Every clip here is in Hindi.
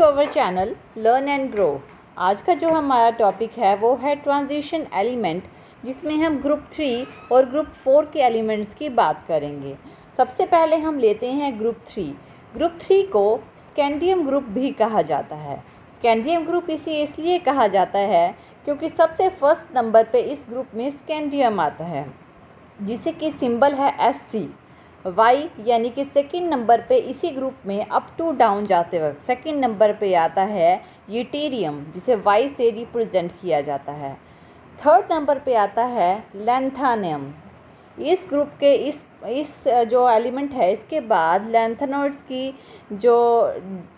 To our channel learn and grow. आज का जो हमारा टॉपिक है वो है ट्रांजिशन एलिमेंट, जिसमें हम ग्रुप 3 और ग्रुप 4 के एलिमेंट्स की बात करेंगे। सबसे पहले हम लेते हैं ग्रुप 3। ग्रुप 3 को स्कैंडियम ग्रुप भी कहा जाता है। स्कैंडियम ग्रुप इसे इसलिए कहा जाता है क्योंकि सबसे फर्स्ट नंबर पे इस ग्रुप में स्कैंडियम आता है, जिसे कि सिंबल है SC। वाई यानी कि सेकंड नंबर पे इसी ग्रुप में अप टू डाउन जाते वक्त सेकंड नंबर पे आता है यूटेरियम, जिसे वाई से रिप्रेजेंट किया जाता है। थर्ड नंबर पे आता है लैंथानियम। इस ग्रुप के इस जो एलिमेंट है, इसके बाद लैंथेनॉइड्स की जो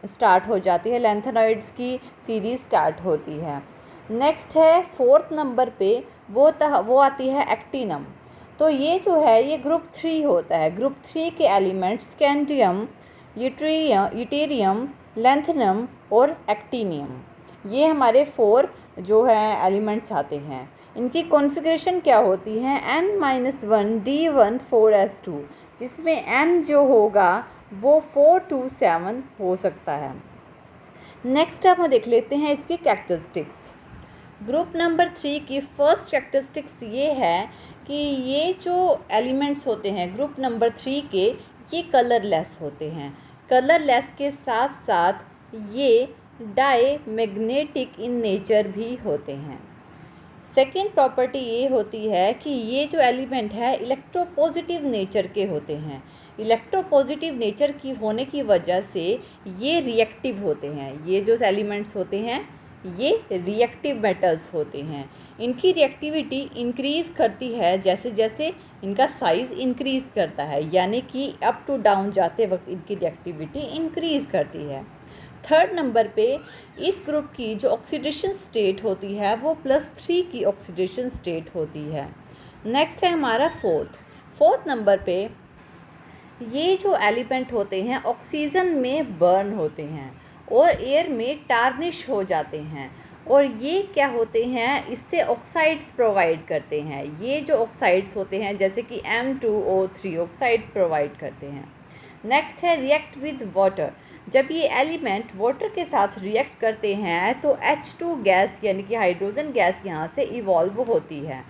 स्टार्ट हो जाती है, लैंथेनॉइड्स की सीरीज स्टार्ट होती है। नेक्स्ट है फोर्थ नंबर पे वो आती है एक्टिनम। तो ये जो है ये ग्रुप 3 होता है। ग्रुप 3 के एलिमेंट्स स्कैंडियम, यूटेरियम, लैंथेनम और एक्टिनियम, ये हमारे 4 जो है एलिमेंट्स आते हैं। इनकी कॉन्फ़िगरेशन क्या होती है, N-1D14S2, जिसमें N जो होगा वो 427 हो सकता है। नेक्स्ट हम देख लेते हैं इसकी कैरेक्टरिस्टिक्स। ग्रुप नंबर 3 की फर्स्ट कैरेक्टरिस्टिक्स ये है कि ये जो एलिमेंट्स होते हैं ग्रुप नंबर 3 के, ये कलरलेस होते हैं। कलरलेस के साथ साथ ये डायमैग्नेटिक इन नेचर भी होते हैं। सेकेंड प्रॉपर्टी ये होती है कि ये जो एलिमेंट है इलेक्ट्रोपॉजिटिव नेचर के होते हैं। इलेक्ट्रोपॉजिटिव नेचर की होने की वजह से ये रिएक्टिव होते हैं। ये जो एलिमेंट्स होते हैं ये रिएक्टिव मेटल्स होते हैं। इनकी रिएक्टिविटी इंक्रीज़ करती है जैसे जैसे इनका साइज़ इंक्रीज़ करता है, यानी कि अप टू डाउन जाते वक्त इनकी रिएक्टिविटी इंक्रीज़ करती है। थर्ड नंबर पे इस ग्रुप की जो ऑक्सीडेशन स्टेट होती है वो +3 की ऑक्सीडेशन स्टेट होती है। नेक्स्ट है हमारा फोर्थ नंबर पे ये जो एलिमेंट होते हैं ऑक्सीजन में बर्न होते हैं और एयर में टार्निश हो जाते हैं, और ये क्या होते हैं, इससे ऑक्साइड्स प्रोवाइड करते हैं। ये जो ऑक्साइड्स होते हैं जैसे कि M2O3 ऑक्साइड प्रोवाइड करते हैं। नेक्स्ट है रिएक्ट विद वाटर। जब ये एलिमेंट वाटर के साथ रिएक्ट करते हैं तो H2 गैस यानी कि हाइड्रोजन गैस यहाँ से इवॉल्व होती है।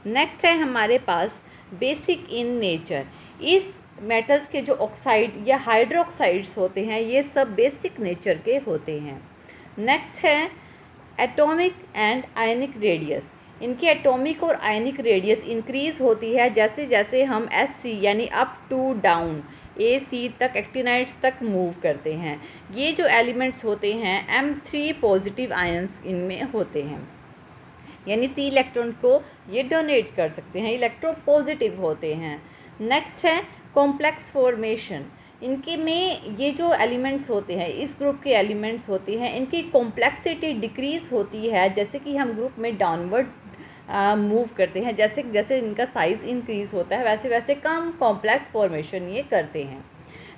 नेक्स्ट है हमारे पास बेसिक इन नेचर। इस मेटल्स के जो ऑक्साइड या हाइड्रोक्साइड्स होते हैं ये सब बेसिक नेचर के होते हैं। नेक्स्ट है एटॉमिक एंड आयनिक रेडियस। इनकी एटॉमिक और आयनिक रेडियस इंक्रीज़ होती है जैसे जैसे हम SC यानी अप टू डाउन AC तक एक्टिनाइड्स तक मूव करते हैं। ये जो एलिमेंट्स होते हैं M3 पॉजिटिव आयंस इनमें होते हैं, यानी 3 इलेक्ट्रॉन को ये डोनेट कर सकते हैं, इलेक्ट्रोपॉजिटिव होते हैं। नेक्स्ट है कॉम्प्लेक्स फॉर्मेशन। इनके में ये जो एलिमेंट्स होते हैं इस ग्रुप के एलिमेंट्स होते हैं, इनकी कॉम्प्लेक्सिटी डिक्रीज़ होती है जैसे कि हम ग्रुप में डाउनवर्ड मूव करते हैं। जैसे जैसे इनका साइज़ इंक्रीज़ होता है वैसे वैसे कम कॉम्प्लेक्स फॉर्मेशन ये करते हैं।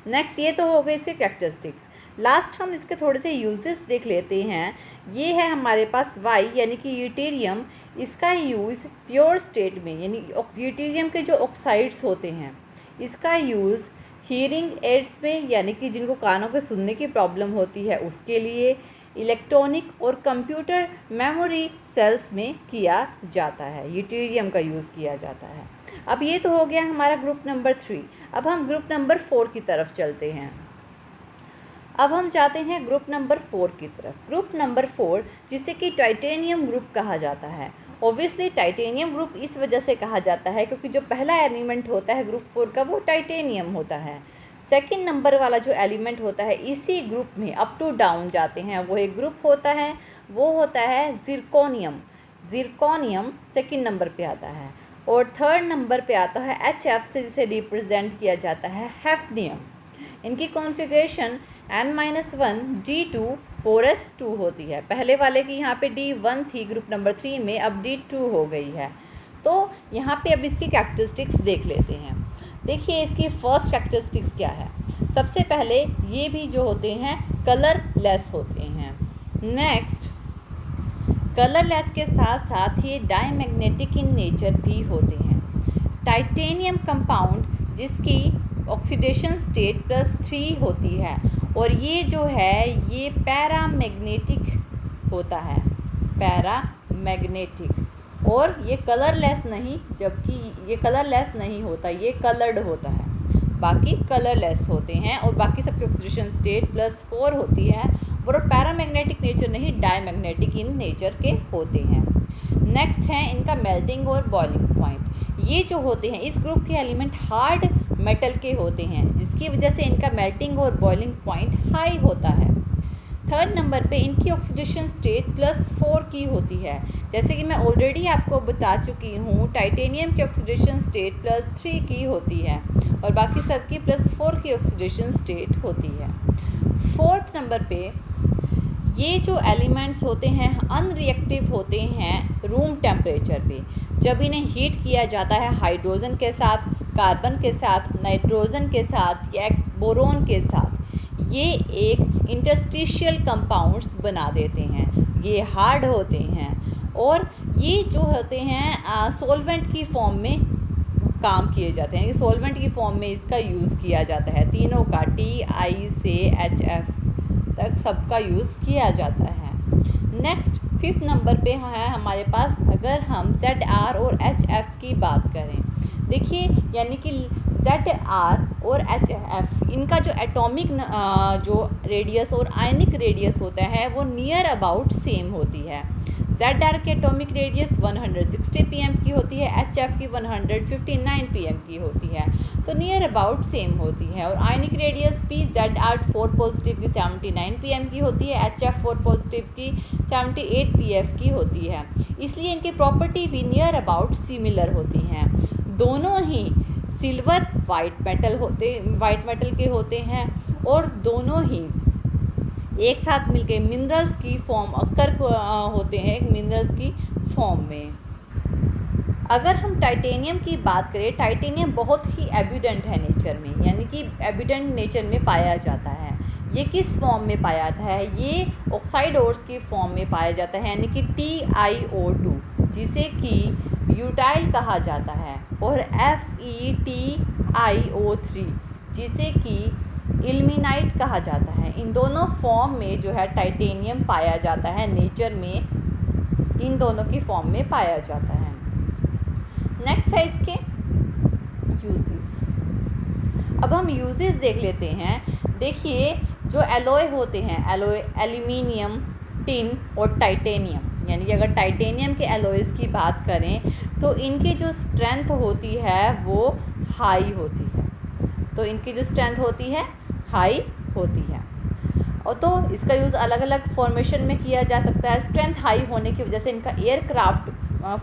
नेक्स्ट ये तो हो गए इसके कैरेक्टरिस्टिक्स। लास्ट हम इसके थोड़े से यूजेस देख लेते हैं। ये है हमारे पास वाई यानी कि यूटेरियम। इसका यूज़ प्योर स्टेट में यानी यूटेरियम के जो ऑक्साइड्स होते हैं इसका यूज़ हीयरिंग एड्स में, यानी कि जिनको कानों के सुनने की प्रॉब्लम होती है उसके लिए, इलेक्ट्रॉनिक और कंप्यूटर मेमोरी सेल्स में किया जाता है, यूटेरियम का यूज़ किया जाता है। अब ये तो हो गया हमारा ग्रुप नंबर 3। अब हम ग्रुप नंबर 4 की तरफ चलते हैं। अब हम जाते हैं ग्रुप नंबर 4 की तरफ। ग्रुप नंबर 4 जिसे कि टाइटेनियम ग्रुप कहा जाता है। ऑब्वियसली टाइटेनियम ग्रुप इस वजह से कहा जाता है क्योंकि जो पहला एलिमेंट होता है ग्रुप 4 का वो टाइटेनियम होता है। सेकंड नंबर वाला जो एलिमेंट होता है इसी ग्रुप में अप टू डाउन जाते हैं वो एक ग्रुप होता है, वो होता है जिरकोनियम। जिरकोनियम सेकंड नंबर पे आता है, और थर्ड नंबर पे आता है HF से जिसे रिप्रेजेंट किया जाता है हैफ्नियम। इनकी कॉन्फ़िगरेशन N-1D24S2 होती है। पहले वाले की यहाँ पे D1 थी ग्रुप नंबर 3 में, अब D2 हो गई है। तो यहाँ पे अब इसकी कैरेक्टरिस्टिक्स देख लेते हैं। देखिए इसकी फर्स्ट कैरेक्टरिस्टिक्स क्या है। सबसे पहले ये भी जो होते हैं कलरलेस होते हैं। नेक्स्ट कलरलेस के साथ साथ ये डायमैग्नेटिक इन नेचर भी होते हैं। टाइटेनियम कंपाउंड जिसकी ऑक्सीडेशन स्टेट +3 होती है और ये जो है ये पैरामैग्नेटिक होता है, पैरामैग्नेटिक। और ये कलरलेस नहीं, जबकि ये कलरलेस नहीं होता, ये कलर्ड होता है, बाकी कलरलेस होते हैं। और बाकी सबके ऑक्सीडेशन स्टेट +4 होती है, और पैरामैग्नेटिक नेचर नहीं, डायमैग्नेटिक इन नेचर के होते हैं। नेक्स्ट है इनका मेल्टिंग और बॉइलिंग पॉइंट। ये जो होते हैं इस ग्रुप के एलिमेंट हार्ड मेटल के होते हैं, जिसकी वजह से इनका मेल्टिंग और बॉइलिंग पॉइंट हाई होता है। थर्ड नंबर पे इनकी ऑक्सीडेशन स्टेट +4 की होती है। जैसे कि मैं ऑलरेडी आपको बता चुकी हूँ, टाइटेनियम की ऑक्सीडेशन स्टेट +3 की होती है, और बाकी सबकी +4 की ऑक्सीडेशन स्टेट होती है। फोर्थ नंबर पे ये जो एलिमेंट्स होते हैं अनरिएक्टिव होते हैं रूम टेम्परेचर पे। जब इन्हें हीट किया जाता है हाइड्रोजन के साथ, कार्बन के साथ, नाइट्रोजन के साथ या बोरोन के साथ, ये एक इंटरस्टिशियल कंपाउंड्स बना देते हैं। ये हार्ड होते हैं और ये जो होते हैं सॉल्वेंट की फॉर्म में काम किए जाते हैं, सॉल्वेंट की फॉर्म में इसका यूज़ किया जाता है। तीनों का Ti से HF तक सबका यूज़ किया जाता है। नेक्स्ट 5th नंबर पे है हमारे पास, अगर हम ZR और HF की बात करें, देखिए यानी कि ZR और HF इनका जो एटॉमिक जो रेडियस और आयनिक रेडियस होता है वो नियर अबाउट सेम होती है। ZR की एटॉमिक रेडियस 160 pm की होती है, HF की 159 pm की होती है, तो नियर अबाउट सेम होती है। और आयनिक रेडियस भी ZR 4 पॉजिटिव की 79 pm की होती है, HF 4 पॉजिटिव की 78 pf की होती है। इसलिए इनकी प्रॉपर्टी भी नियर अबाउट सिमिलर होती हैं। दोनों ही सिल्वर वाइट मेटल के होते हैं, और दोनों ही एक साथ मिलके मिनरल्स की फॉर्म होते हैं, मिनरल्स की फॉर्म में। अगर हम टाइटेनियम की बात करें, टाइटेनियम बहुत ही एबिडेंट है नेचर में, यानी कि एबिडेंट नेचर में पाया जाता है। ये किस फॉर्म में पाया जाता है? ये ऑक्साइड ओर्स की फॉर्म में पाया जाता है, यानी कि TiO2, जिसे कि ब्यूटाइल कहा जाता है, और FeTiO3, जिसे कि इल्मेनाइट कहा जाता है। इन दोनों फॉर्म में जो है टाइटेनियम पाया जाता है नेचर में, इन दोनों की फॉर्म में पाया जाता है। नेक्स्ट है इसके यूजेस। अब हम यूजेस देख लेते हैं। देखिए जो एलॉय होते हैं, एलॉय एल्यूमिनियम, टिन और टाइटेनियम, यानी कि अगर टाइटेनियम के एलॉयज़ की बात करें तो इनकी जो स्ट्रेंथ होती है वो हाई होती है, तो इनकी जो स्ट्रेंथ होती है हाई होती है। और तो इसका यूज़ अलग अलग फॉर्मेशन में किया जा सकता है। स्ट्रेंथ हाई होने की वजह से इनका एयरक्राफ्ट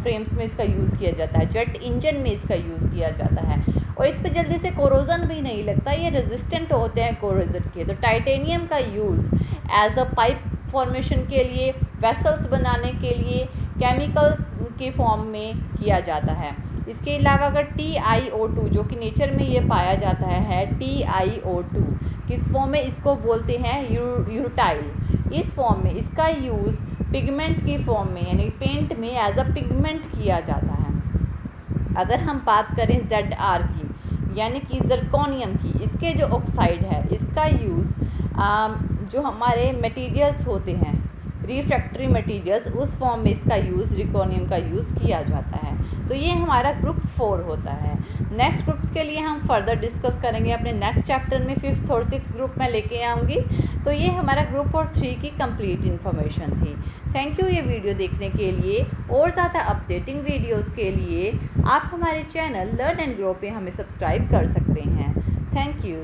फ्रेम्स में इसका यूज़ किया जाता है, जेट इंजन में इसका यूज़ किया जाता है, और इस पर जल्दी से कोरोजन भी नहीं लगता, ये रेजिस्टेंट होते हैं कोरोजन के। तो टाइटेनियम का use as a pipe formation के लिए, वेसल्स बनाने के लिए, केमिकल्स के फॉर्म में किया जाता है। इसके अलावा अगर TiO2 जो कि नेचर में ये पाया जाता है TiO2, किस फॉर्म में इसको बोलते हैं? यूटाइल। इस फॉर्म में इसका यूज़ पिगमेंट की फॉर्म में, यानी पेंट में एज अ पिगमेंट किया जाता है। अगर हम बात करें ZR की, यानी कि ज़िरकोनियम की, इसके जो ऑक्साइड है इसका यूज़ जो हमारे मटेरियल्स होते हैं, रिफ्रैक्टरी मटेरियल्स, उस फॉर्म में इसका यूज़ ज़िरकोनियम का यूज़ किया जाता है। तो ये हमारा ग्रुप 4 होता है। नेक्स्ट ग्रुप्स के लिए हम फर्दर डिस्कस करेंगे अपने नेक्स्ट चैप्टर में। 5th और 6th ग्रुप में लेके आऊँगी। तो ये हमारा ग्रुप और 3 की कंप्लीट इन्फॉर्मेशन थी। थैंक यू ये वीडियो देखने के लिए। और ज़्यादा अपडेटिंग वीडियोज़ के लिए आप हमारे चैनल लर्न एंड ग्रो पे हमें सब्सक्राइब कर सकते हैं। Thank you.